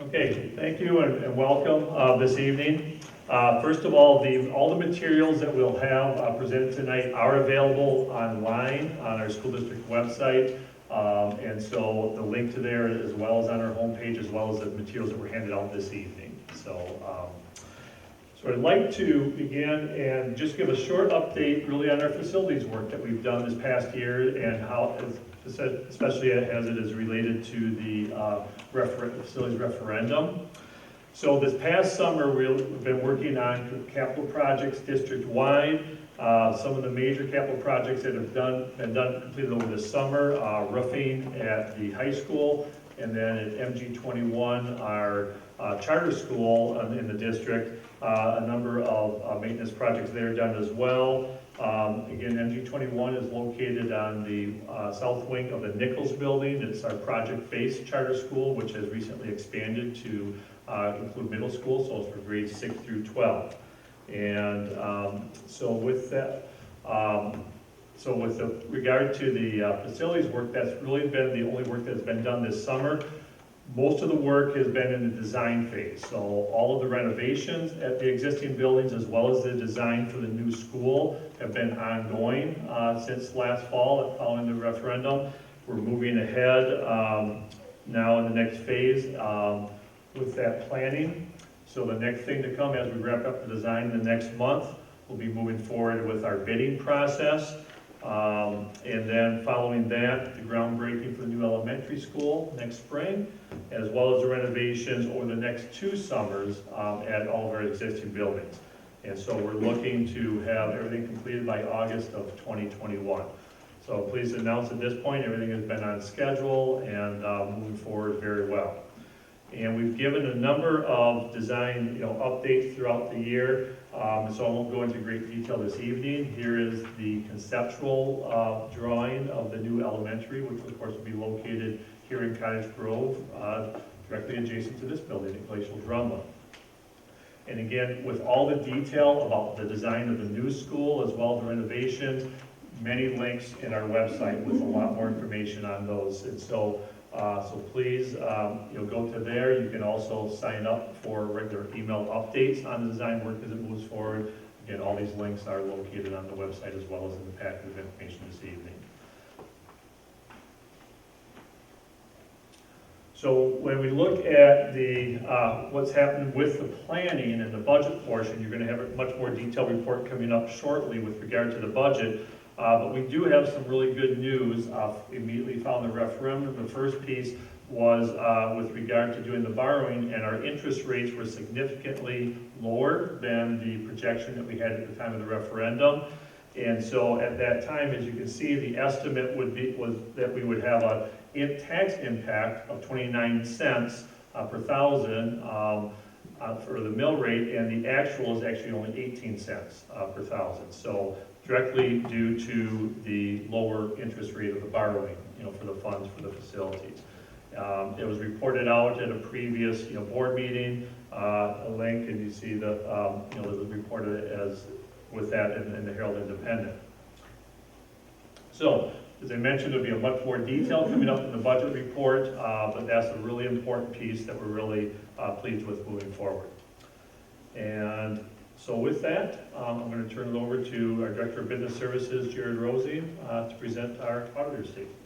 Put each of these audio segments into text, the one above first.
Okay, thank you and welcome this evening. First of all, all the materials that we'll have presented tonight are available online on our school district website. And so the link to there as well as on our homepage, as well as the materials that were handed out this evening. So I'd like to begin and just give a short update really on our facilities work that we've done this past year and how, especially as it is related to the facilities referendum. So this past summer, we've been working on capital projects district-wide. Some of the major capital projects that have been completed over the summer, roofing at the high school, and then at MG21, our charter school in the district, a number of maintenance projects there done as well. Again, MG21 is located on the south wing of the Nichols building. It's our project-based charter school, which has recently expanded to include middle school, so it's for grades 6 through 12. And so with that, regard to the facilities work, that's really been the only work that's been done this summer. Most of the work has been in the design phase. So all of the renovations at the existing buildings, as well as the design for the new school, have been ongoing since last fall following the referendum. We're moving ahead now in the next phase with that planning. So the next thing to come as we wrap up the design in the next month, we'll be moving forward with our bidding process. And then following that, the groundbreaking for the new elementary school next spring, as well as the renovations over the next 2 summers at all of our existing buildings. And so we're looking to have everything completed by August of 2021. So pleased to announce at this point, everything has been on schedule and moving forward very well. And we've given a number of design updates throughout the year, so I won't go into great detail this evening. Here is the conceptual drawing of the new elementary, which of course will be located here in Cottage Grove, directly adjacent to this building at Glacial Drumlin. And again, with all the detail about the design of the new school as well as the renovations, many links in our website with a lot more information on those. And so please, go to there. You can also sign up for regular email updates on the design work as it moves forward. Again, all these links are located on the website as well as in the packet of information this evening. So when we look at the what's happened with the planning and the budget portion, you're going to have a much more detailed report coming up shortly with regard to the budget. But we do have some really good news immediately following the referendum. The first piece was with regard to doing the borrowing, and our interest rates were significantly lower than the projection that we had at the time of the referendum. And so at that time, as you can see, the estimate was that we would have a tax impact of 29 cents per thousand for the mill rate, and the actual is actually only 18 cents per thousand. So directly due to the lower interest rate of the borrowing, for the funds for the facilities. It was reported out at a previous, board meeting, a link, and you see the, it was reported as with that in the Herald Independent. So, as I mentioned, there'll be a much more detail coming up in the budget report, but that's a really important piece that we're really pleased with moving forward. And so with that, I'm going to turn it over to our Director of Business Services, Jared Rosie, to present our auditor's statement.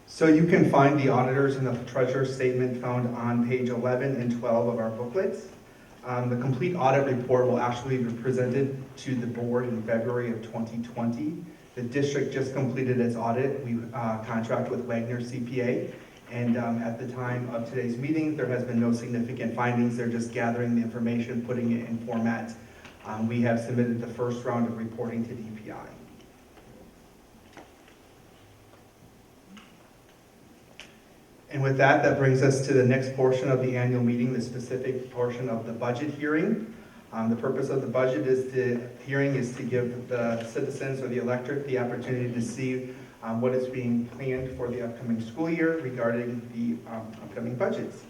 So you can find the auditors and the treasurer's statement found on page 11 and 12 of our booklets. The complete audit report will actually be presented to the board in February of 2020. The district just completed its audit. We contract with Wagner CPA, and at the time of today's meeting, there has been no significant findings. They're just gathering the information, putting it in format. We have submitted the first round of reporting to DPI. And with that, that brings us to the next portion of the annual meeting, the specific portion of the budget hearing. The purpose of the budget hearing is to give the citizens or the electorate the opportunity to see what is being planned for the upcoming school year regarding the upcoming budgets.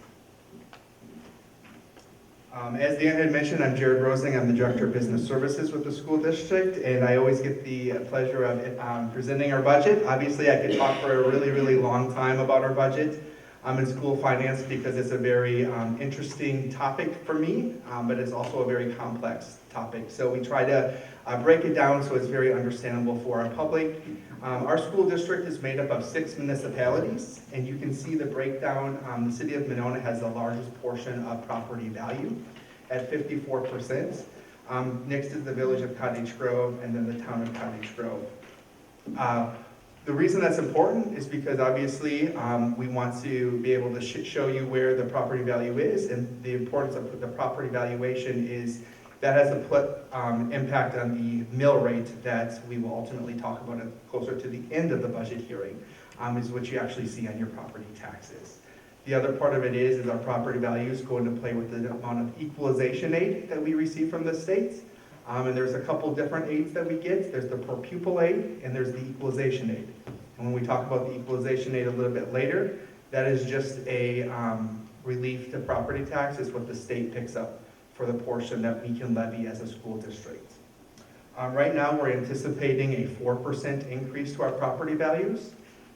As Dan had mentioned, I'm Jared Rosing. I'm the Director of Business Services with the school district, and I always get the pleasure of presenting our budget. Obviously, I could talk for a really, really long time about our budget in school finance because it's a very interesting topic for me, but it's also a very complex topic. So we try to break it down so it's very understandable for our public. Our school district is made up of 6 municipalities, and you can see the breakdown. The city of Monona has the largest portion of property value at 54%. Next is the village of Cottage Grove, and then the town of Cottage Grove. The reason that's important is because obviously we want to be able to show you where the property value is, and the importance of the property valuation is that has an impact on the mill rate that we will ultimately talk about closer to the end of the budget hearing, is what you actually see on your property taxes. The other part of it is our property values go into play with the amount of equalization aid that we receive from the state. And there's a couple different aids that we get. There's the per pupil aid and there's the equalization aid. And when we talk about the equalization aid a little bit later, that is just a relief to property taxes, what the state picks up for the portion that we can levy as a school district. Right now, we're anticipating a 4% increase to our property values.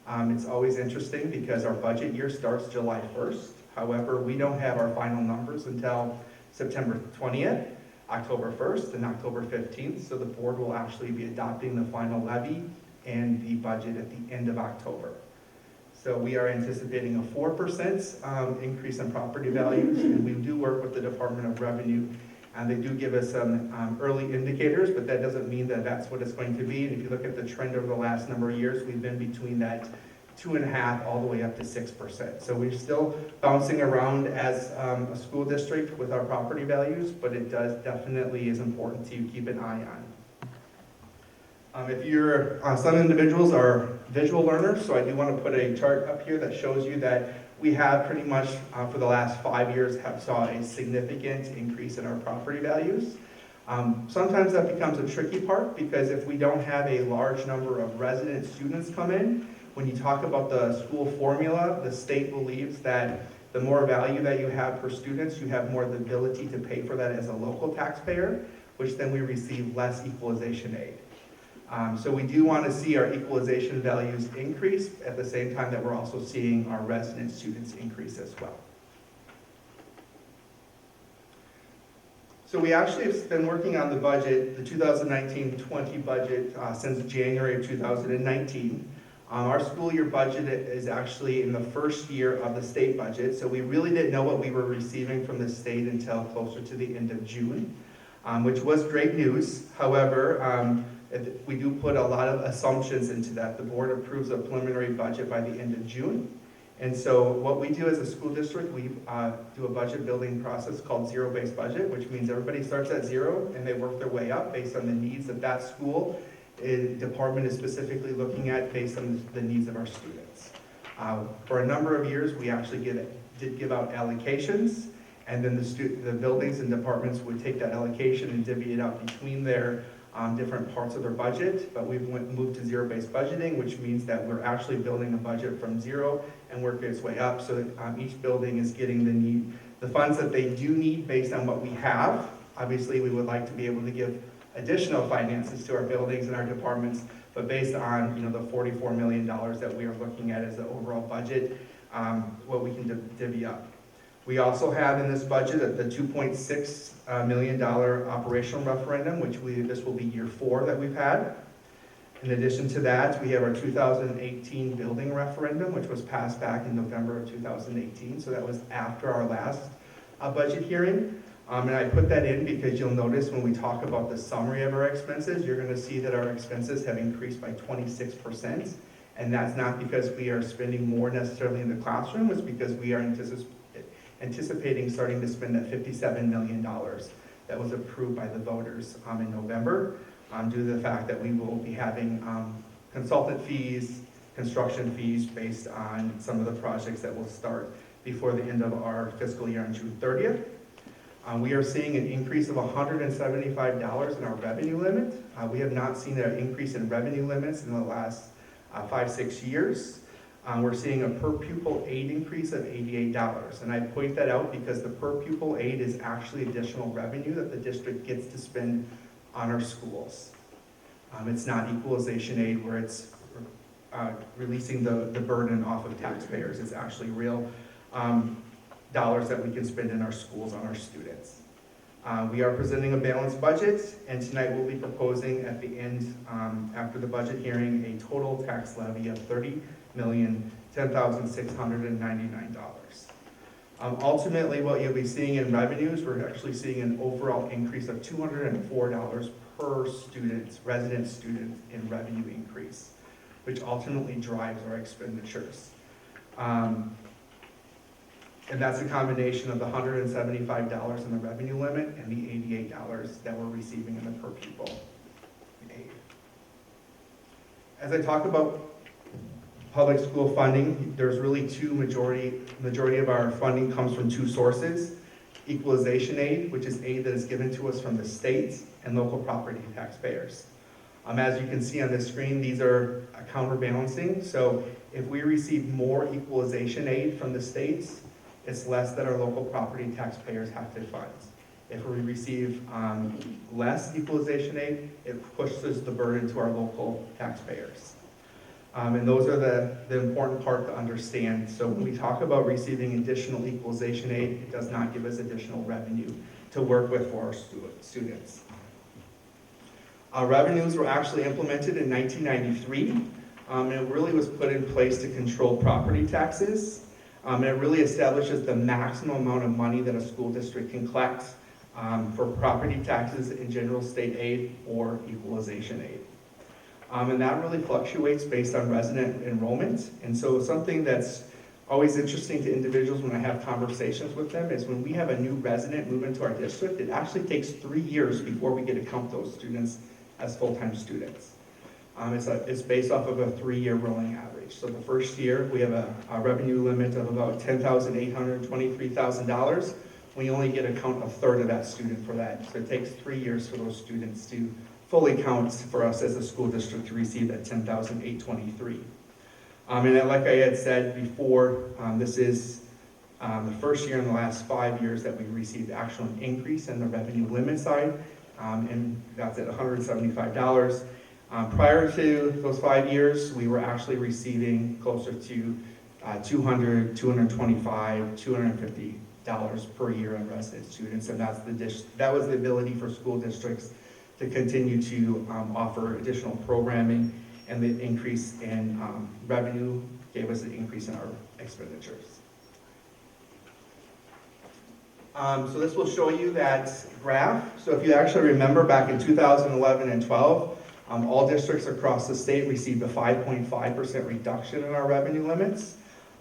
It's always interesting because our budget year starts July 1st. However, we don't have our final numbers until September 20th. October 1st and October 15th, so the board will actually be adopting the final levy and the budget at the end of October. So we are anticipating a 4% increase in property values, and we do work with the Department of Revenue, and they do give us some early indicators, but that doesn't mean that that's what it's going to be. And if you look at the trend over the last number of years, we've been between that 2.5% all the way up to 6%. So we're still bouncing around as a school district with our property values, but it definitely is important to keep an eye on. If you're, some individuals are visual learners, so I do want to put a chart up here that shows you that we have pretty much for the last 5 years saw a significant increase in our property values. Sometimes that becomes a tricky part because if we don't have a large number of resident students come in, when you talk about the school formula, the state believes that the more value that you have per student, you have more the ability to pay for that as a local taxpayer, which then we receive less equalization aid. So we do want to see our equalization values increase at the same time that we're also seeing our resident students increase as well. So we actually have been working on the budget, the 2019-20 budget, since January of 2019. Our school year budget is actually in the first year of the state budget, so we really didn't know what we were receiving from the state until closer to the end of June, which was great news. However, we do put a lot of assumptions into that. The board approves a preliminary budget by the end of June. And so what we do as a school district, we do a budget building process called zero-based budget, which means everybody starts at zero and they work their way up based on the needs of that school. Department is specifically looking at based on the needs of our students. For a number of years, we actually did give out allocations, and then the buildings and departments would take that allocation and divvy it out between their different parts of their budget. But we've moved to zero-based budgeting, which means that we're actually building a budget from zero and working its way up, so that each building is getting the funds that they do need based on what we have. Obviously, we would like to be able to give additional finances to our buildings and our departments, but based on the $44 million that we are looking at as the overall budget, what we can divvy up. We also have in this budget the $2.6 million operational referendum, which this will be year 4 that we've had. In addition to that, we have our 2018 building referendum, which was passed back in November of 2018, so that was after our last budget hearing. And I put that in because you'll notice when we talk about the summary of our expenses, you're going to see that our expenses have increased by 26%. And that's not because we are spending more necessarily in the classroom, it's because we are anticipating starting to spend that $57 million that was approved by the voters in November, due to the fact that we will be having consultant fees construction fees based on some of the projects that will start before the end of our fiscal year on June 30th. We are seeing an increase of $175 in our revenue limit. We have not seen an increase in revenue limits in the last 5-6 years. We're seeing a per pupil aid increase of $88. And I point that out because the per pupil aid is actually additional revenue that the district gets to spend on our schools. It's not equalization aid where it's releasing the burden off of taxpayers. It's actually real dollars that we can spend in our schools on our students. We are presenting a balanced budget, and tonight we'll be proposing at the end, after the budget hearing, a total tax levy of $30,010,699. Ultimately, what you'll be seeing in revenues, we're actually seeing an overall increase of $204 per student, resident student in revenue increase, which ultimately drives our expenditures. And that's a combination of the $175 in the revenue limit and the $88 that we're receiving in the per pupil aid. As I talk about public school funding, there's really majority of our funding comes from two sources: equalization aid, which is aid that is given to us from the state, and local property taxpayers. As you can see on this screen, these are counterbalancing. So if we receive more equalization aid from the states, it's less that our local property taxpayers have to fund. If we receive less equalization aid, it pushes the burden to our local taxpayers. And those are the important part to understand. So when we talk about receiving additional equalization aid, it does not give us additional revenue to work with for our students. Revenues were actually implemented in 1993, and it really was put in place to control property taxes. And it really establishes the maximum amount of money that a school district can collect for property taxes in general state aid or equalization aid. And that really fluctuates based on resident enrollment. And so something that's always interesting to individuals when I have conversations with them is when we have a new resident move into our district, it actually takes 3 years before we get to count those students as full-time students. It's based off of a 3-year rolling average. So the first year, we have a revenue limit of about $10,823,000. We only get to count a third of that student for that. So it takes 3 years for those students to fully count for us as a school district to receive that $10,823. And like I had said before, this is the first year in the last 5 years that we received actual increase in the revenue limit side, and that's at $175. Prior to those 5 years, we were actually receiving closer to $200, $225, $250 per year on resident students, and that was the ability for school districts to continue to offer additional programming, and the increase in revenue gave us an increase in our expenditures. So this will show you that graph. So if you actually remember back in 2011 and 12, all districts across the state received a 5.5% reduction in our revenue limits.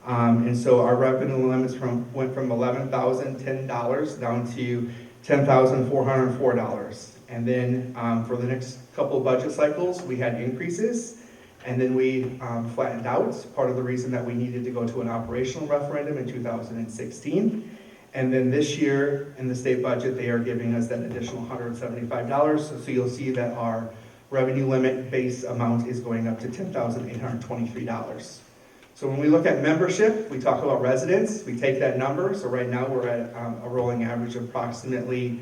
And so our revenue limits went from $11,010 down to $10,404. And then for the next couple of budget cycles, we had increases, and then we flattened out. Part of the reason that we needed to go to an operational referendum in 2016. And then this year in the state budget, they are giving us that additional $175. So you'll see that our revenue limit base amount is going up to $10,823. So when we look at membership, we talk about residents, we take that number. So right now we're at a rolling average of approximately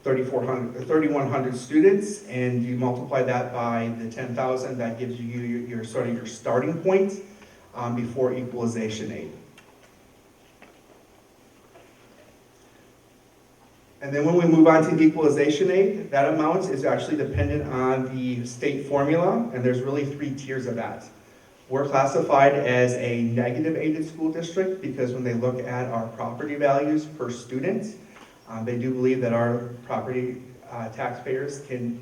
3,100 students, and you multiply that by the 10,000, that gives you your sort of your starting point before equalization aid. And then when we move on to equalization aid, that amount is actually dependent on the state formula, and there's really 3 tiers of that. We're classified as a negative aided school district because when they look at our property values per student, they do believe that our property taxpayers can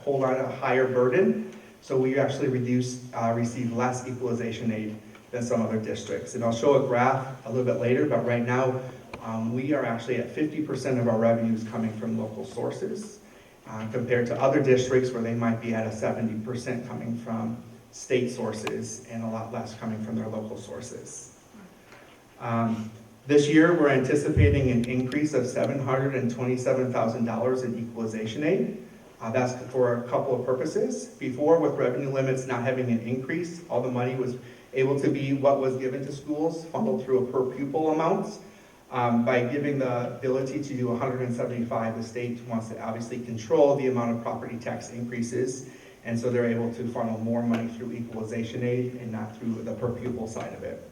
hold on a higher burden. So we actually receive less equalization aid than some other districts. And I'll show a graph a little bit later, but right now we are actually at 50% of our revenues coming from local sources compared to other districts where they might be at a 70% coming from state sources and a lot less coming from their local sources. This year, we're anticipating an increase of $727,000 in equalization aid. That's for a couple of purposes. Before, with revenue limits not having an increase, all the money was able to be what was given to schools, funneled through a per pupil amount. By giving the ability to do 175, the state wants to obviously control the amount of property tax increases, and so they're able to funnel more money through equalization aid and not through the per pupil side of it.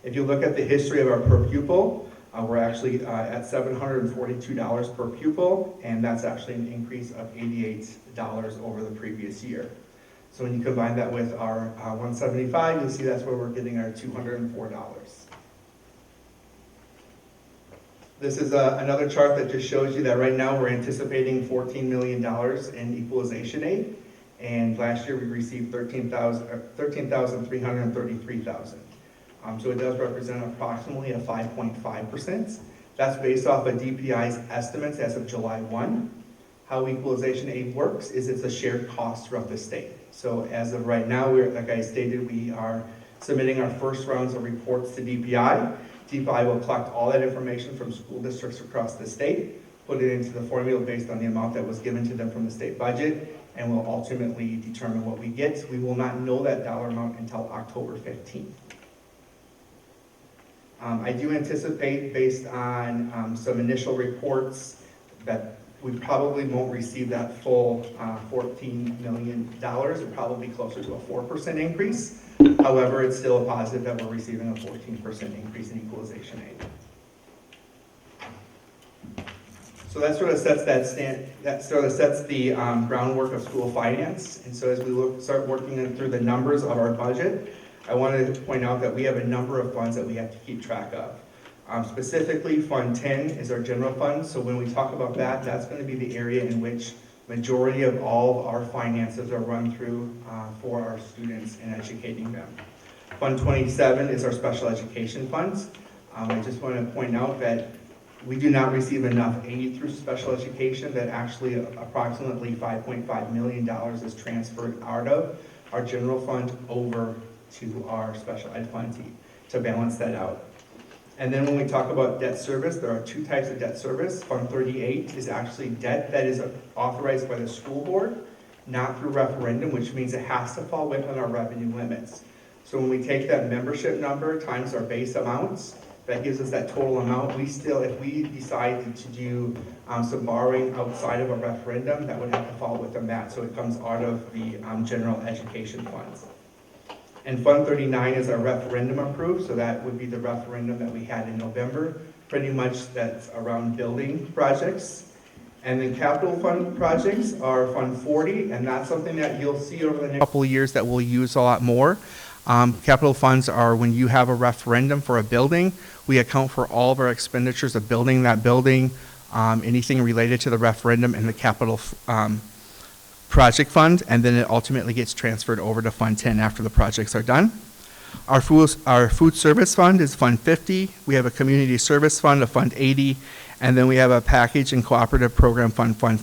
If you look at the history of our per pupil, we're actually at $742 per pupil, and that's actually an increase of $88 over the previous year. So when you combine that with our 175, you'll see that's where we're getting our $204. This is another chart that just shows you that right now we're anticipating $14 million in equalization aid, and last year we received $13,333,000. So it does represent approximately a 5.5%. That's based off of DPI's estimates as of July 1. How equalization aid works is it's a shared cost throughout the state. So as of right now, like I stated, we are submitting our first rounds of reports to DPI. DPI will collect all that information from school districts across the state, put it into the formula based on the amount that was given to them from the state budget, and will ultimately determine what we get. We will not know that dollar amount until October 15th. I do anticipate, based on some initial reports, that we probably won't receive that full $14 million. It'll probably be closer to a 4% increase. However, it's still a positive that we're receiving a 14% increase in equalization aid. So that sort of sets the groundwork of school finance. And so as we start working through the numbers of our budget, I wanted to point out that we have a number of funds that we have to keep track of. Specifically, Fund 10 is our general fund. So when we talk about that, that's going to be the area in which majority of all of our finances are run through for our students and educating them. Fund 27 is our special education funds. I just want to point out that we do not receive enough aid through special education, that actually approximately $5.5 million is transferred out of our general fund over to our special ed fund to balance that out. And then when we talk about debt service, there are two types of debt service. Fund 38 is actually debt that is authorized by the school board, not through referendum, which means it has to fall within our revenue limits. So when we take that membership number times our base amounts, that gives us that total amount. If we decided to do some borrowing outside of a referendum, that would have to fall within that. So it comes out of the general education funds. And Fund 39 is our referendum approved, so that would be the referendum that we had in November. Pretty much that's around building projects. And then capital fund projects are Fund 40, and that's something that you'll see over the next couple of years that we'll use a lot more. Capital funds are when you have a referendum for a building, we account for all of our expenditures of building that building, anything related to the referendum and the capital project fund, and then it ultimately gets transferred over to Fund 10 after the projects are done. Our food service fund is Fund 50. We have a community service fund of Fund 80, and then we have a package and cooperative program fund, Fund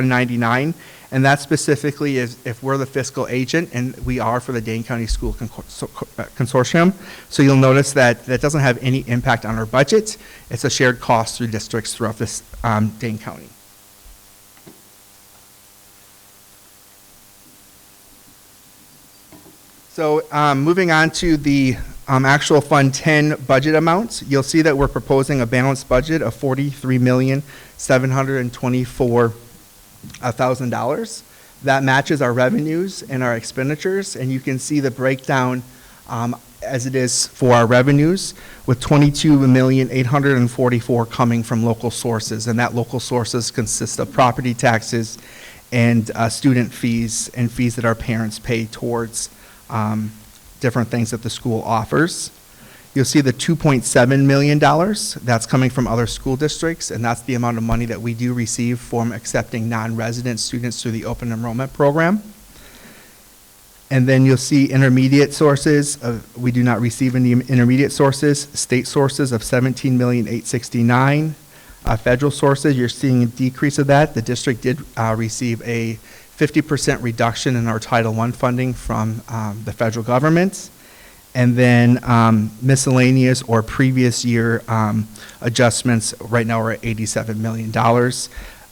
99, and that specifically is if we're the fiscal agent, and we are for the Dane County School Consortium. So you'll notice that that doesn't have any impact on our budget. It's a shared cost through districts throughout this Dane County. So moving on to the actual Fund 10 budget amounts, you'll see that we're proposing a balanced budget of $43,724,000. That matches our revenues and our expenditures, and you can see the breakdown as it is for our revenues, with $22,844,000 coming from local sources, and that local sources consist of property taxes and student fees and fees that our parents pay towards different things that the school offers. You'll see the $2.7 million, that's coming from other school districts, and that's the amount of money that we do receive from accepting non-resident students through the open enrollment program. And then you'll see intermediate sources. We do not receive any intermediate sources. State sources of $17,869,000. Federal sources, you're seeing a decrease of that. The district did receive a 50% reduction in our Title I funding from the federal government, and then miscellaneous or previous year adjustments right now are at $87 million,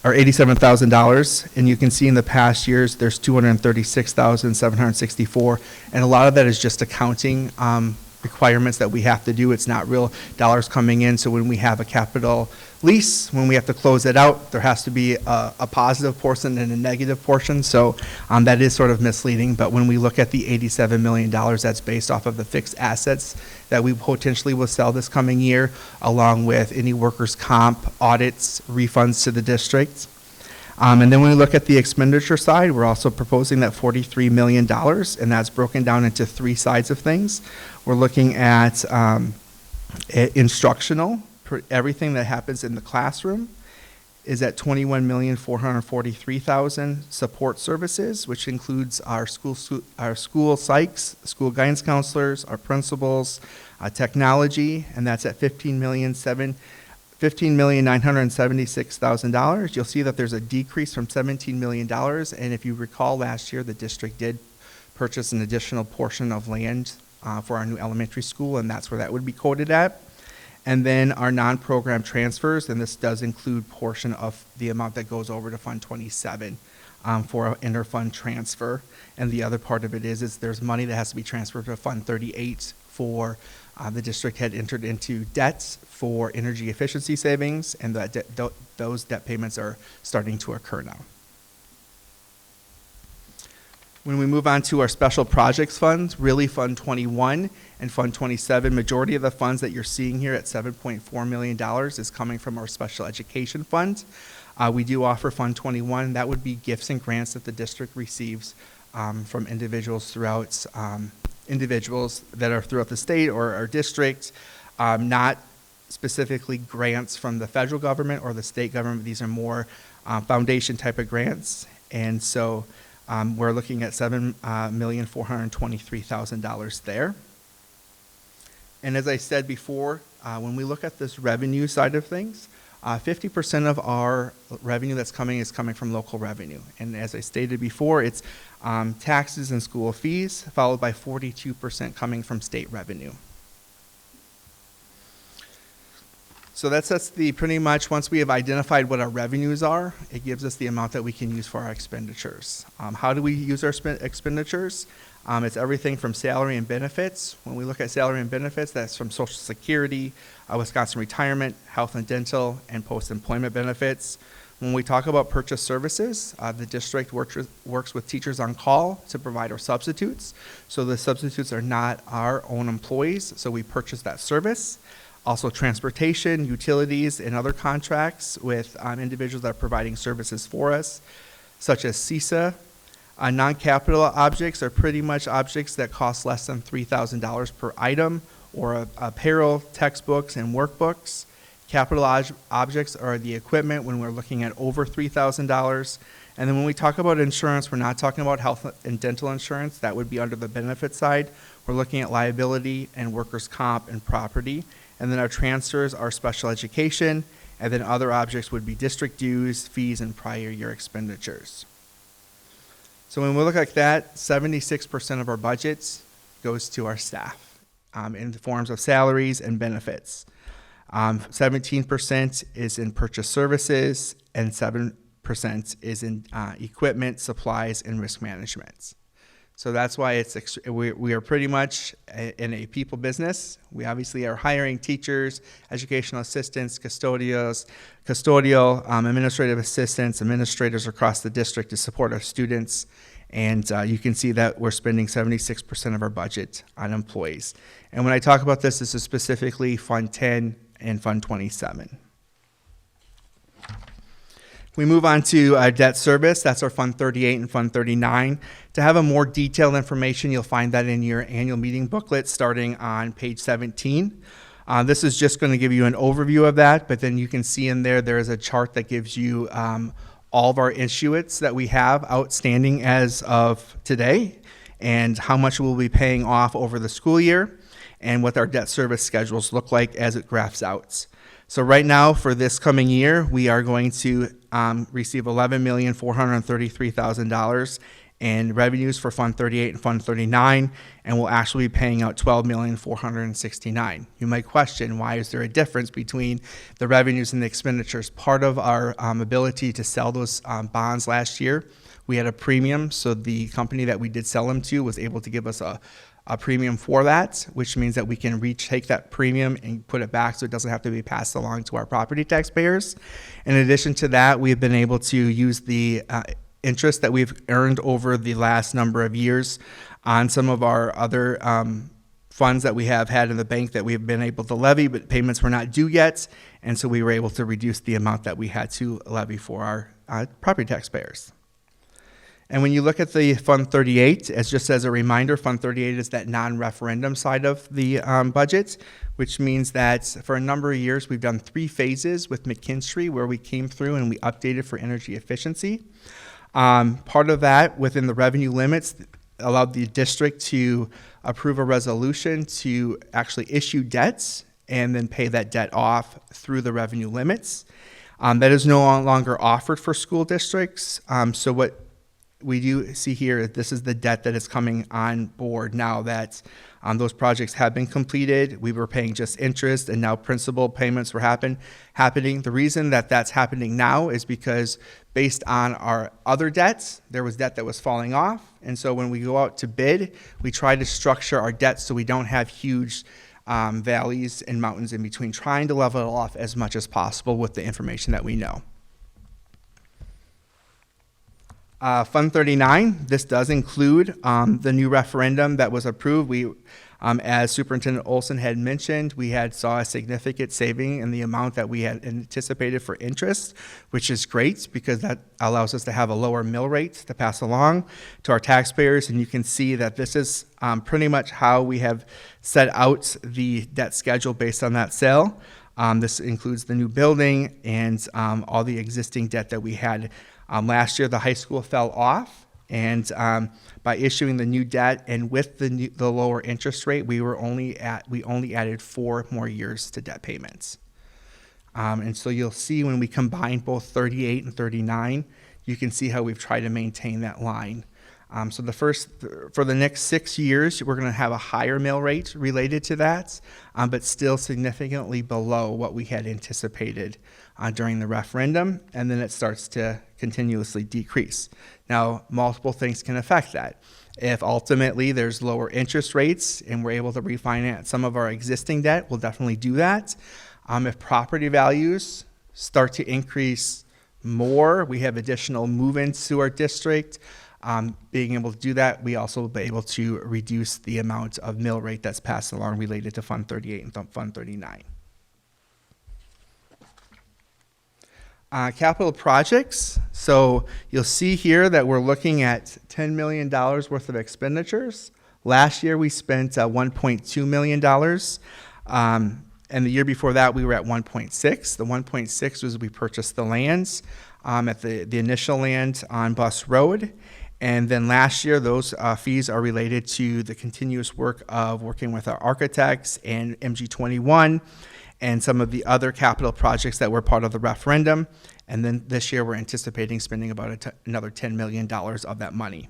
or $87,000. And you can see in the past years, there's 236,764. And a lot of that is just accounting requirements that we have to do. It's not real dollars coming in. So when we have a capital lease, when we have to close it out, there has to be a positive portion and a negative portion. So that is sort of misleading. But when we look at the $87 million, that's based off of the fixed assets that we potentially will sell this coming year, along with any workers' comp, audits, refunds to the district. And then when we look at the expenditure side, we're also proposing that $43 million, and that's broken down into three sides of things. We're looking at instructional, everything that happens in the classroom is at $21,443,000. Support services, which includes our school psychs, school guidance counselors, our principals, technology, and that's at $15,976,000. You'll see that there's a decrease from $17 million, and if you recall last year, the district did purchase an additional portion of land for our new elementary school, and that's where that would be quoted at. And then our non-program transfers, and this does include portion of the amount that goes over to Fund 27 for an inter-fund transfer. And the other part of it is there's money that has to be transferred to Fund 38 for the district had entered into debts for energy efficiency savings, and those debt payments are starting to occur now. When we move on to our special projects funds, really Fund 21 and Fund 27, majority of the funds that you're seeing here at $7.4 million is coming from our special education fund. We do offer Fund 21. That would be gifts and grants that the district receives from individuals individuals that are throughout the state or our district, not specifically grants from the federal government or the state government. These are more foundation type of grants. And so we're looking at $7,423,000 there. And as I said before, when we look at this revenue side of things, 50% of our revenue that's coming is coming from local revenue. And as I stated before, it's taxes and school fees, followed by 42% coming from state revenue. So that's pretty much, once we have identified what our revenues are, it gives us the amount that we can use for our expenditures. How do we use our expenditures? It's everything from salary and benefits. When we look at salary and benefits, that's from Social Security, Wisconsin Retirement, Health and Dental, and post-employment benefits. When we talk about purchase services, the district works with teachers on call to provide our substitutes. So the substitutes are not our own employees, so we purchase that service. Also transportation, utilities, and other contracts with individuals that are providing services for us, such as CISA. Non-capital objects are pretty much objects that cost less than $3,000 per item, or apparel, textbooks, and workbooks. Capital objects are the equipment when we're looking at over $3,000. And then when we talk about insurance, we're not talking about health and dental insurance. That would be under the benefit side. We're looking at liability and workers' comp and property. And then our transfers are special education, and then other objects would be district dues, fees, and prior year expenditures. So when we look like that, 76% of our budget goes to our staff in the forms of salaries and benefits. 17% is in purchase services, and 7% is in equipment, supplies, and risk management. So that's why we are pretty much in a people business. We obviously are hiring teachers, educational assistants, custodial, administrative assistants, administrators across the district to support our students. And you can see that we're spending 76% of our budget on employees. And when I talk about this is specifically Fund 10 and Fund 27. We move on to debt service. That's our Fund 38 and Fund 39. To have a more detailed information, you'll find that in your annual meeting booklet starting on page 17. This is just going to give you an overview of that, but then you can see in there is a chart that gives you all of our issuance that we have outstanding as of today, and how much we'll be paying off over the school year, and what our debt service schedules look like as it graphs out. So right now, for this coming year, we are going to receive $11,433,000 in revenues for Fund 38 and Fund 39, and we'll actually be paying out $12,469,000. You might question, why is there a difference between the revenues and the expenditures? Part of our ability to sell those bonds last year, we had a premium, so the company that we did sell them to was able to give us a premium for that, which means that we can retake that premium and put it back so it doesn't have to be passed along to our property taxpayers. In addition to that, we've been able to use the interest that we've earned over the last number of years on some of our other funds that we have had in the bank that we've been able to levy, but payments were not due yet, and so we were able to reduce the amount that we had to levy for our property taxpayers. And when you look at the Fund 38, just as a reminder, Fund 38 is that non-referendum side of the budget, which means that for a number of years we've done 3 phases with McKinstry where we came through and we updated for energy efficiency. Part of that, within the revenue limits, allowed the district to approve a resolution to actually issue debts and then pay that debt off through the revenue limits. That is no longer offered for school districts. So what we do see here, this is the debt that is coming on board now that those projects have been completed. We were paying just interest, and now principal payments were happening. The reason that that's happening now is because based on our other debts, there was debt that was falling off. And so when we go out to bid, we try to structure our debts so we don't have huge valleys and mountains in between, trying to level it off as much as possible with the information that we know. Fund 39, this does include the new referendum that was approved. We, as Superintendent Olson had mentioned, we saw a significant saving in the amount that we had anticipated for interest, which is great because that allows us to have a lower mill rate to pass along to our taxpayers. And you can see that this is pretty much how we have set out the debt schedule based on that sale. This includes the new building and all the existing debt that we had. Last year, the high school fell off, and by issuing the new debt and with the lower interest rate, we only added 4 more years to debt payments. And so you'll see when we combine both 38 and 39, you can see how we've tried to maintain that line. So for the next 6 years, we're going to have a higher mill rate related to that, but still significantly below what we had anticipated during the referendum, and then it starts to continuously decrease. Now, multiple things can affect that. If ultimately there's lower interest rates and we're able to refinance some of our existing debt, we'll definitely do that. If property values start to increase more, we have additional move-ins to our district. Being able to do that, we also will be able to reduce the amount of mill rate that's passed along related to Fund 38 and Fund 39. Capital projects. So you'll see here that we're looking at $10 million worth of expenditures. Last year we spent $1.2 million. And the year before that we were at 1.6. The 1.6 was we purchased the lands at the initial land on Bus Road. And then last year, those fees are related to the continuous work of working with our architects and MG21 and some of the other capital projects that were part of the referendum. And then this year, we're anticipating spending about another $10 million of that money.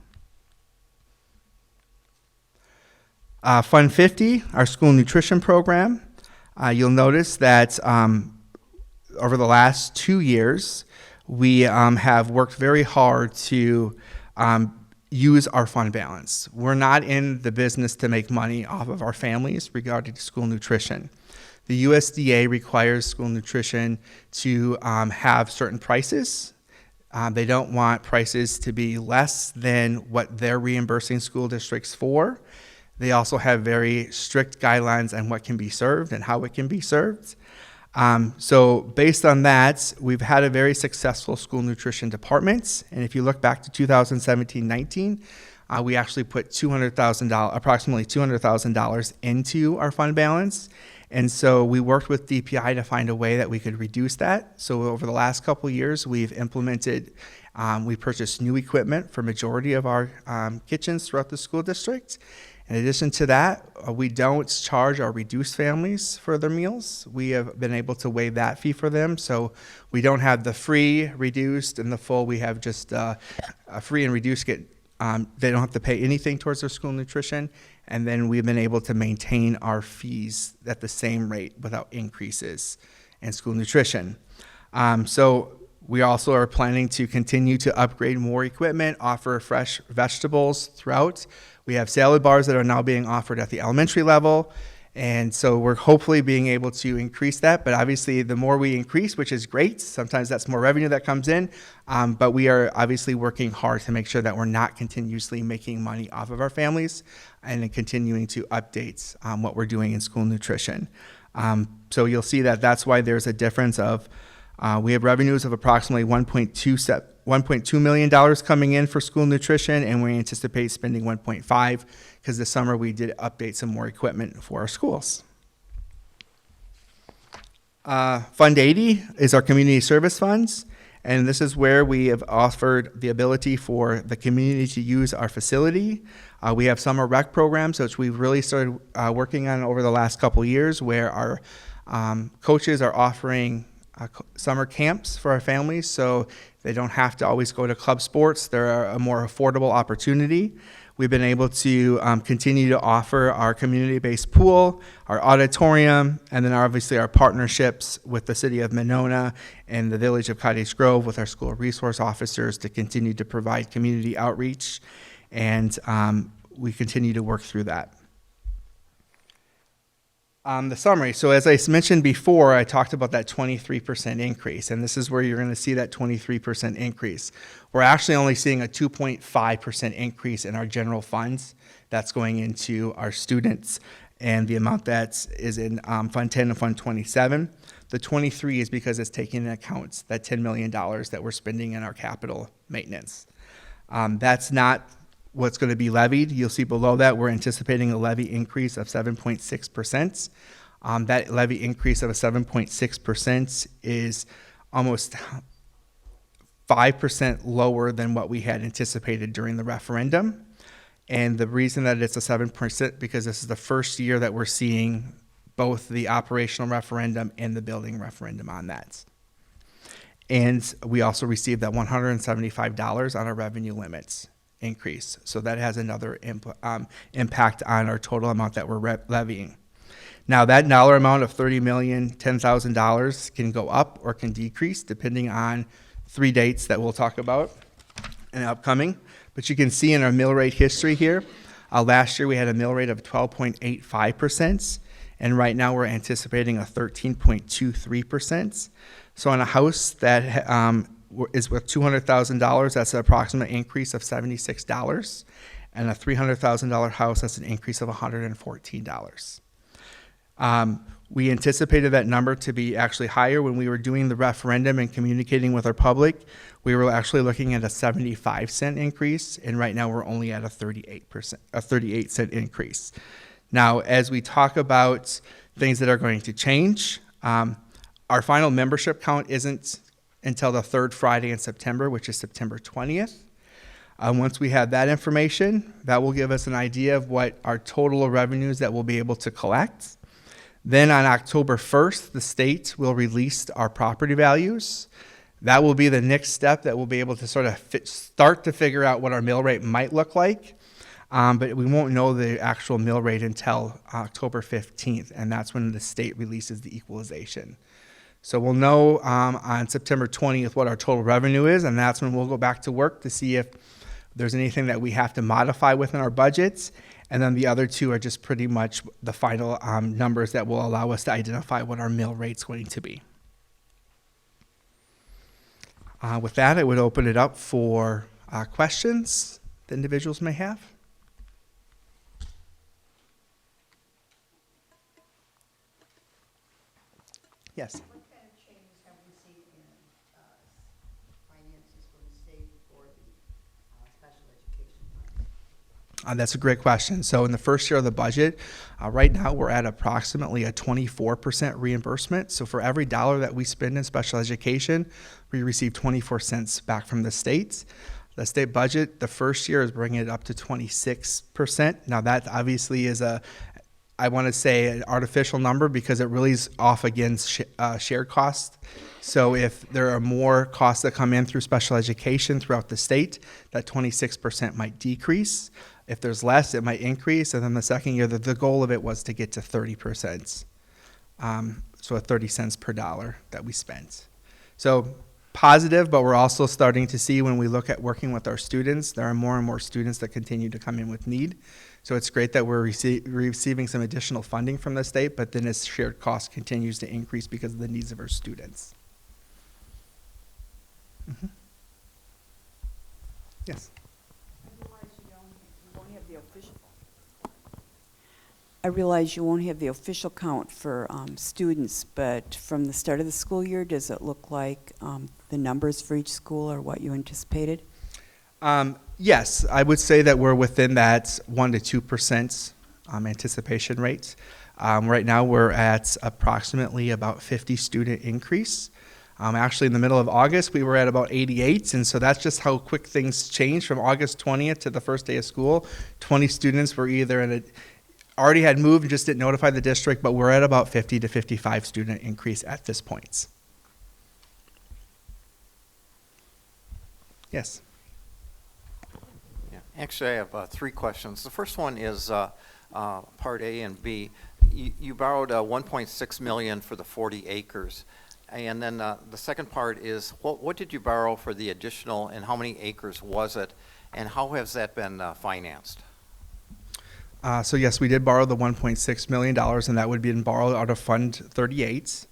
Fund 50, our school nutrition program. You'll notice that over the last 2 years, we have worked very hard to use our fund balance. We're not in the business to make money off of our families regarding school nutrition. The USDA requires school nutrition to have certain prices. They don't want prices to be less than what they're reimbursing school districts for. They also have very strict guidelines on what can be served and how it can be served. So based on that, we've had a very successful school nutrition department. And if you look back to 2017-19, we actually put approximately $200,000 into our fund balance. And so we worked with DPI to find a way that we could reduce that. So over the last couple of years, we've implemented, we purchased new equipment for majority of our kitchens throughout the school district. In addition to that, we don't charge our reduced families for their meals. We have been able to waive that fee for them. So we don't have the free, reduced, and the full. We have just a free and reduced they don't have to pay anything towards their school nutrition. And then we've been able to maintain our fees at the same rate without increases in school nutrition. So we also are planning to continue to upgrade more equipment, offer fresh vegetables throughout. We have salad bars that are now being offered at the elementary level. And so we're hopefully being able to increase that. But obviously, the more we increase, which is great, sometimes that's more revenue that comes in. But we are obviously working hard to make sure that we're not continuously making money off of our families and then continuing to update what we're doing in school nutrition. So you'll see that that's why there's a difference of we have revenues of approximately $1.2 million coming in for school nutrition, and we anticipate spending 1.5 because this summer we did update some more equipment for our schools. Fund 80 is our community service funds, and this is where we have offered the ability for the community to use our facility. We have summer rec programs, which we've really started working on over the last couple years, where our coaches are offering summer camps for our families, so they don't have to always go to club sports. They're a more affordable opportunity. We've been able to continue to offer our community-based pool, our auditorium, and then obviously our partnerships with the city of Monona and the village of Cottage Grove with our school resource officers to continue to provide community outreach, and we continue to work through that. The summary. So as I mentioned before, I talked about that 23% increase, and this is where you're going to see that 23% increase. We're actually only seeing a 2.5% increase in our general funds that's going into our students, and the amount that is in Fund 10 and Fund 27. The 23 is because it's taking into account that $10 million that we're spending in our capital maintenance. That's not what's going to be levied. You'll see below that we're anticipating a levy increase of 7.6%. That levy increase of a 7.6% is almost 5% lower than what we had anticipated during the referendum. And the reason that it's a 7% because this is the first year that we're seeing both the operational referendum and the building referendum on that. And we also received that $175 on our revenue limits increase. So that has another impact on our total amount that we're levying. Now that dollar amount of $30,010,000 can go up or can decrease depending on 3 dates that we'll talk about in upcoming. But you can see in our mill rate history here, last year we had a mill rate of 12.85%, and right now we're anticipating a 13.23%. So on a house that is worth $200,000, that's an approximate increase of $76, and a $300,000 house, that's an increase of $114. We anticipated that number to be actually higher when we were doing the referendum and communicating with our public. We were actually looking at a 75-cent increase, and right now we're only at a 38-cent increase. Now, as we talk about things that are going to change, our final membership count isn't until the third Friday in September, which is September 20th. Once we have that information, that will give us an idea of what our total revenues that we'll be able to collect. Then on October 1st, the state will release our property values. That will be the next step that we'll be able to sort of start to figure out what our mill rate might look like. But we won't know the actual mill rate until October 15th, and that's when the state releases the equalization. So we'll know on September 20th what our total revenue is, and that's when we'll go back to work to see if there's anything that we have to modify within our budgets. And then the other two are just pretty much the final numbers that will allow us to identify what our mill rate's going to be. With that, I would open it up for questions that individuals may have. Yes. That's a great question. So in the first year of the budget, right now we're at approximately a 24% reimbursement. So for every dollar that we spend in special education, we receive 24 cents back from the states. The state budget, the first year is bringing it up to 26%. Now that obviously is I want to say an artificial number because it really is off against shared costs. So if there are more costs that come in through special education throughout the state, that 26% might decrease. If there's less, it might increase. And then the second year, the goal of it was to get to 30%. So 30 cents per dollar that we spent. So positive, but we're also starting to see when we look at working with our students, there are more and more students that continue to come in with need. So it's great that we're receiving some additional funding from the state, but then its shared cost continues to increase because of the needs of our students. Mm-hmm. Yes. I realize you won't have the official count for students, but from the start of the school year, does it look like the numbers for each school are what you anticipated? Yes, I would say that we're within that 1 to 2% anticipation rate. Right now, we're at approximately about 50 student increase. Actually, in the middle of August, we were at about 88, and so that's just how quick things change from August 20th to the first day of school. 20 students were either already had moved and just didn't notify the district, but we're at about 50 to 55 student increase at this point. Yes. Yeah. Actually, I have 3 questions. The first one is part A and B. You borrowed $1.6 million for the 40 acres. And then the second part is, what did you borrow for the additional, and how many acres was it, and how has that been financed? So yes, we did borrow the $1.6 million, and that would be borrowed out of Fund 38.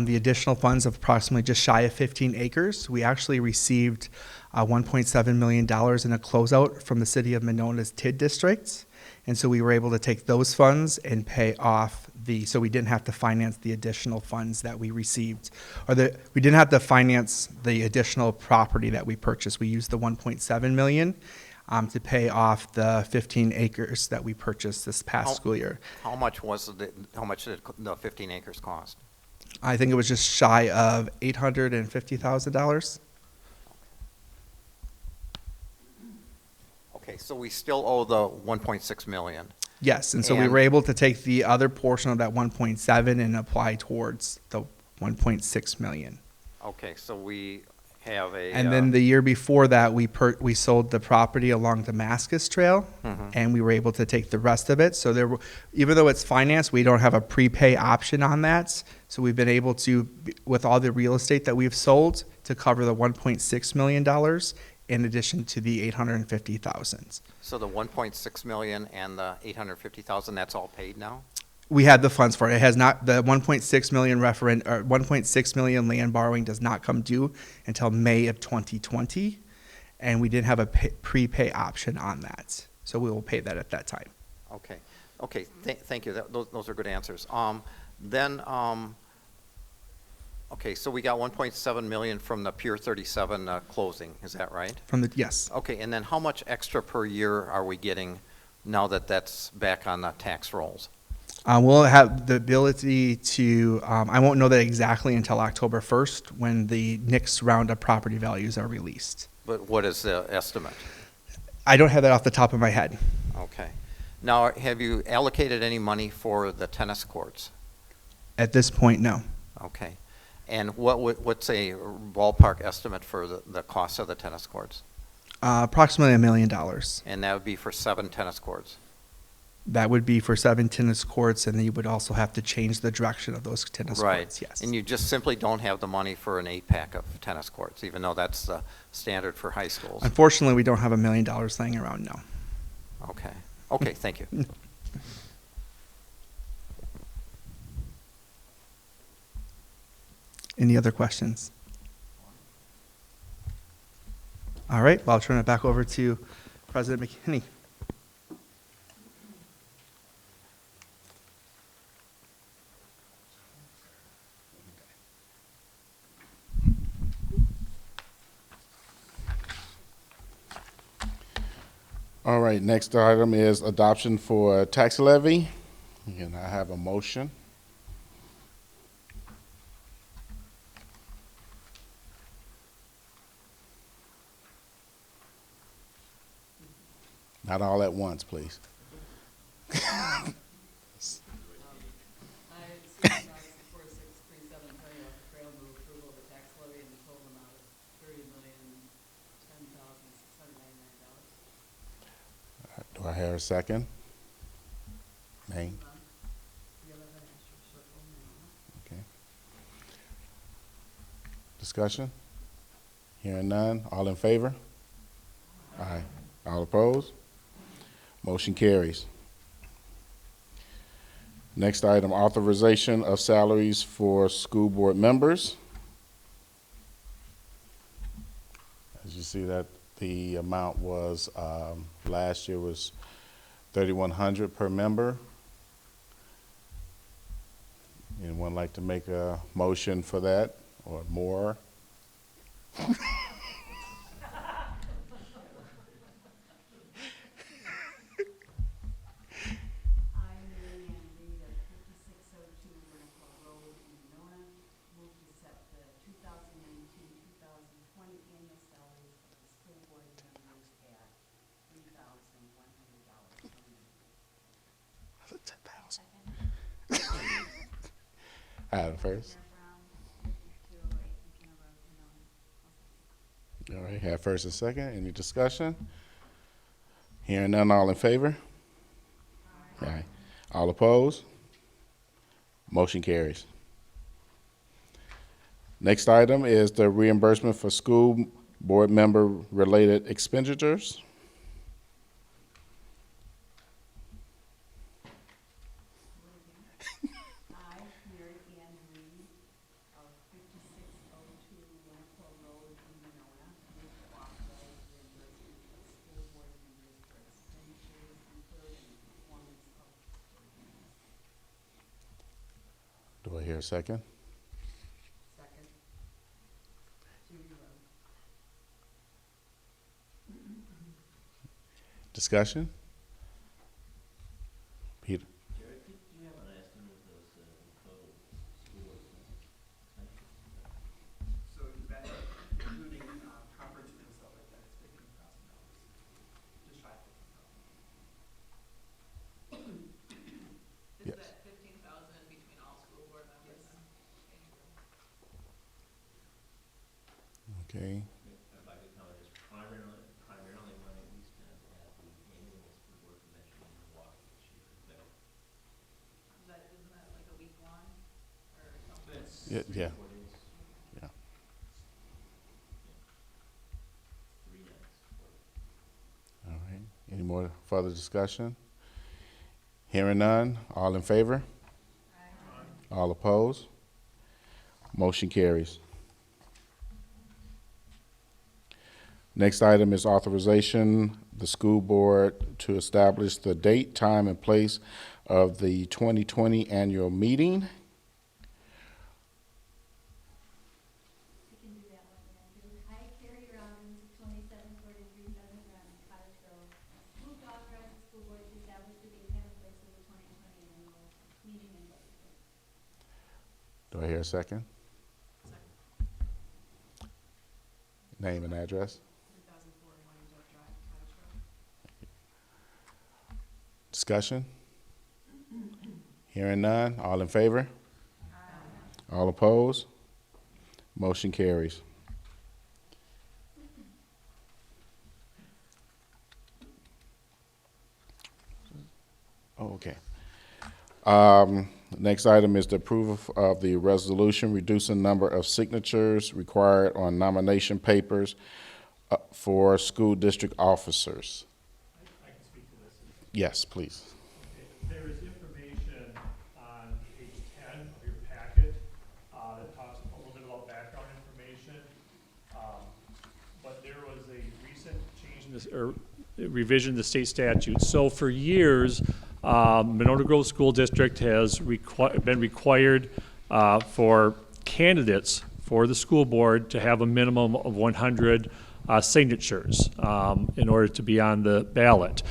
The additional funds of approximately just shy of 15 acres. We actually received $1.7 million in a closeout from the city of Monona's TID district. And so we were able to take those funds and pay off so we didn't have to finance the additional funds that we received, we didn't have to finance the additional property that we purchased. We used the $1.7 million to pay off the 15 acres that we purchased this past school year. How much did the 15 acres cost? I think it was just shy of $850,000. Okay, so we still owe the 1.6 million. Yes, and so we were able to take the other portion of that 1.7 and apply towards the 1.6 million. Okay, so we have a. And then the year before that, we sold the property along Damascus Trail, and we were able to take the rest of it. So even though it's financed, we don't have a prepay option on that. So we've been able to, with all the real estate that we've sold, to cover the $1.6 million in addition to the $850,000. So the 1.6 million and the 850,000, that's all paid now? We had the funds for it. It has not, the 1.6 million 1.6 million land borrowing does not come due until May of 2020, and we didn't have a prepay option on that. So we will pay that at that time. Okay. Okay. Thank you. Those are good answers. Okay, so we got 1.7 million from the Pier 37 closing. Is that right? Yes. Okay, and then how much extra per year are we getting now that that's back on the tax rolls? We'll have the ability to, I won't know that exactly until October 1st when the next round of property values are released. But what is the estimate? I don't have that off the top of my head. Okay. Now, have you allocated any money for the tennis courts? At this point, no. Okay. And what's a ballpark estimate for the cost of the tennis courts? Approximately $1 million. And that would be for 7 tennis courts? That would be for 7 tennis courts, and then you would also have to change the direction of those tennis courts. Yes. And you just simply don't have the money for an 8-pack of tennis courts, even though that's the standard for high schools? Unfortunately, we don't have $1 million laying around now. Okay. Okay, thank you. Any other questions? All right, well, I'll turn it back over to President McKinney. All right, next item is adoption for tax levy. And I have a motion. Not all at once, please. I supervise 4637 Trail move approval of the tax levy in the total amount of $30,010,699. Do I hear a second? Name? 11 Asher Circle, Monona. Okay. Discussion? Hearing none. All in favor? Aye. All opposed? Motion carries. Next item, authorization of salaries for school board members. As you see that the amount was, last year was $3,100 per member. Anyone like to make a motion for that or more? I, Mary Ann Reed of 5602 Winnequa Road in Monona, move to set the 2019-2020 annual salaries of the school board members at $3,100 per member. Adam first. All right, have first and second. Any discussion? Hearing none, all in favor? Aye. All opposed? Motion carries. Next item is the reimbursement for school board member related expenditures. I, Mary Ann Reed of 5602 Winnequa Road in Monona, move to authorize reimbursement of school board members for expenditures incurred in the performance of duties. Do I hear a second? Second. Judy Road. Discussion? Peter? Jared, do you have an estimate of those total school expenses? So that, including conferences and stuff like that, it's $15,000. Just shy of $15,000. Is Yes. that 15,000 between all school board members then? Okay. If I could comment, it's primarily money we spent at the annual school board convention in Milwaukee this year. Isn't that like a week long or something? That's Yeah. 4 days. Yeah. 3 nights. All right. Any more further discussion? Hearing none. All in favor? All opposed? Motion carries. Next item is authorization, the school board to establish the date, time, and place of the 2020 annual meeting. We can do that one, Andrew. I, Carrie Robbins, 2743 Pleasant Run, Cottage Grove, move to authorize the school board to establish the date, time, and place of the 2020 annual meeting in Pleasantville. Do I hear a second? Name and address. 3041 Jeff Drive, Cottage Grove. Discussion? Hearing none. All in favor? All opposed? Motion carries. Oh, okay. Next item is the approval of the resolution reducing number of signatures required on nomination papers for school district officers. I can speak to this. Yes, please. There is information on page 10 of your packet that talks a little bit about background information. But there was a recent change in this, or revision to the state statute. So for years, Monona Grove School District has been required for candidates for the school board to have a minimum of 100 signatures in order to be on the ballot.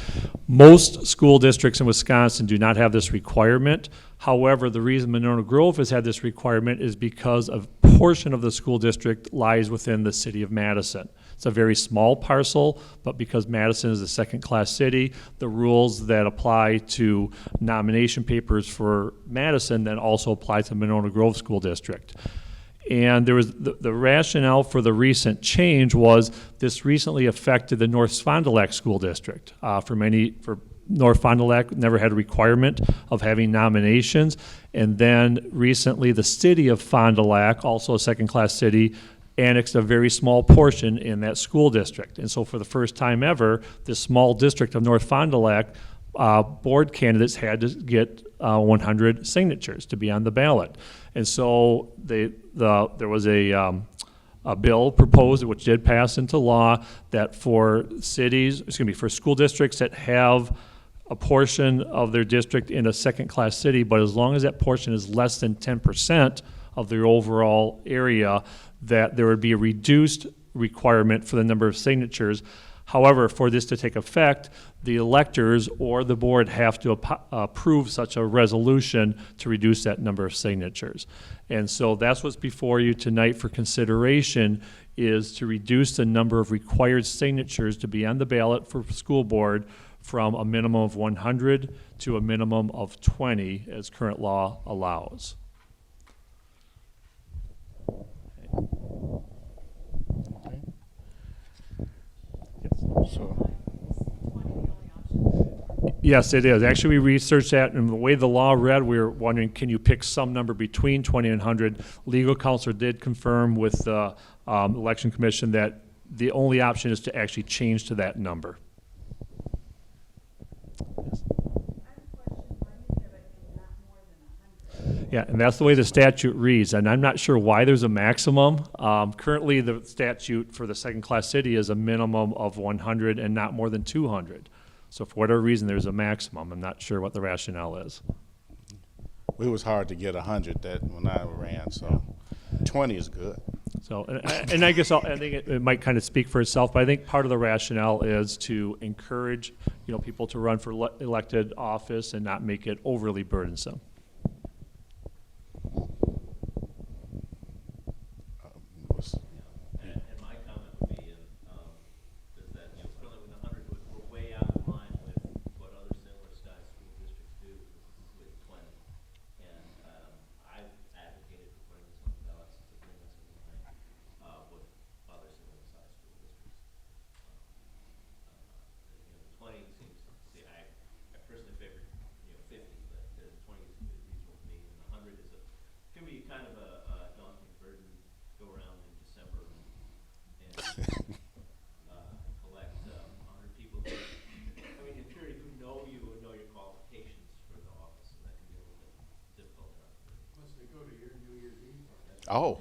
Most school districts in Wisconsin do not have this requirement. However, the reason Monona Grove has had this requirement is because a portion of the school district lies within the city of Madison. It's a very small parcel, but because Madison is a second-class city, the rules that apply to nomination papers for Madison then also apply to Monona Grove School District. And there was the rationale for the recent change was this recently affected the North Fond du Lac School District. For North Fond du Lac never had a requirement of having nominations, and then recently the city of Fond du Lac, also a second-class city, annexed a very small portion in that school district. And so for the first time ever, this small district of North Fond du Lac, board candidates had to get 100 signatures to be on the ballot. And so there was a bill proposed, which did pass into law, that for for school districts that have a portion of their district in a second-class city, but as long as that portion is less than 10% of their overall area, that there would be a reduced requirement for the number of signatures. However, for this to take effect, the electors or the board have to approve such a resolution to reduce that number of signatures. And so that's what's before you tonight for consideration, is to reduce the number of required signatures to be on the ballot for school board from a minimum of 100 to a minimum of 20, as current law allows. So, Yes, it is. Actually, we researched that, and the way the law read, we were wondering, can you pick some number between 20 and 100? Legal counsel did confirm with the election commission that the only option is to actually change to that number. Yeah, and that's the way the statute reads, and I'm not sure why there's a maximum. Currently, the statute for the second-class city is a minimum of 100 and not more than 200. So for whatever reason, there's a maximum. I'm not sure what the rationale is. it was hard to get 100 that when I ran, so 20 is good. So, and I guess I think it might kind of speak for itself, but I think part of the rationale is to encourage, people to run for elected office and not make it overly burdensome. And my comment would be, is that, currently with 100, we're way out of line with what other similar sized school districts do with 20. And I've advocated for putting this on the ballot to bring us in line with other similar sized school districts. 20 seems, I personally favor, 50, but 20 is reasonable to me, and 100 can be kind of a daunting burden. Go around in December and collect 100 people who, in theory, who know you and know your qualifications for the office, and that can be a little bit difficult. Unless they go to your New Year's Eve party. Oh.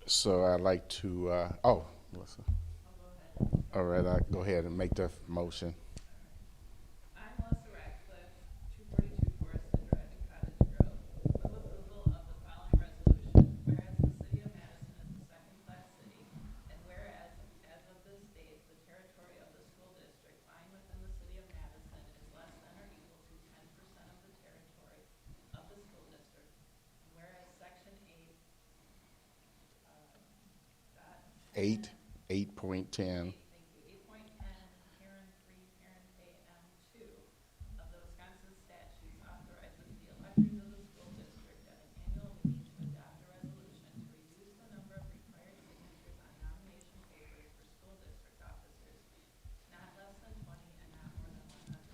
So I'd like to, Melissa. All right, I'll go ahead and make the motion. I'm Melissa Ratcliffe, 242 Forreston Drive in Cottage Grove. Move approval of the following resolution. Whereas the city of Madison is a second-class city, and whereas, as of this date, the territory of the school district lying within the city of Madison is less than or equal to 10% of the territory of the school district, and whereas Section 8, 8.10. Thank you. 8.10, parent 3, parent AM2 of the Wisconsin statutes authorizes the electors of the school district at an annual meeting to adopt a resolution to reduce the number of required signatures on nomination papers for school district officers, not less than 20 and not more than 100.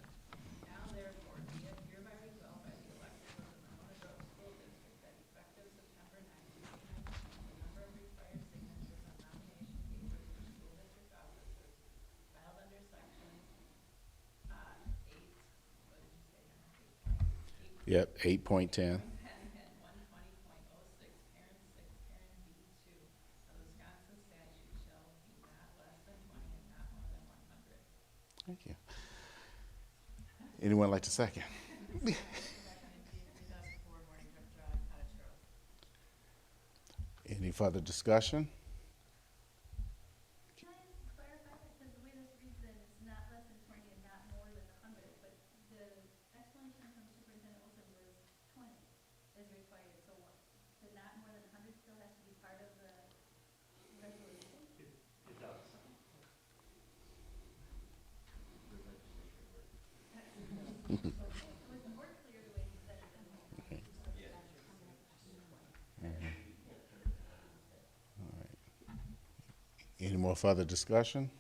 Now therefore be it hereby resolved by the electors of the Monona Grove School District that effective September 9, 2019, the number of required signatures on nomination papers for school district officers filed under section 8, what did you say, Henry? 8.8. Yep, 8.10. And 120.06, parent 6, parent B2 of the Wisconsin statute shall be not less than 20 and not more than 100. Thank you. Anyone like to second? Any further discussion? Can I just clarify that, because the way this reads then is not less than 20 and not more than 100, but the explanation from Superintendent Wilson was 20 is required, so what, the not more than 100 still has to be part of the Any more further discussion?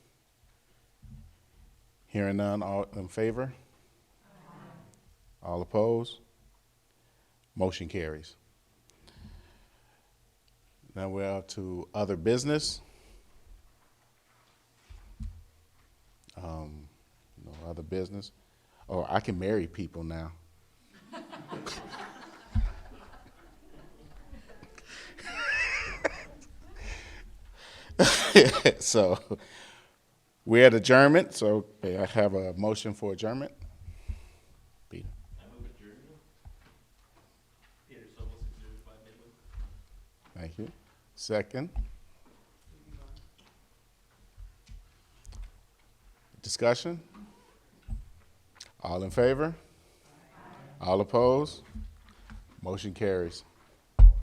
Hearing none, all in favor? All opposed? Motion carries. Now we're up to other business. No other business. Oh, I can marry people now. So we're at adjournment, so may I have a motion for adjournment? Peter. I move adjournment. Peter Sobel, 605 Midwood. Thank you. Second. Discussion? All in favor? All opposed? Motion carries.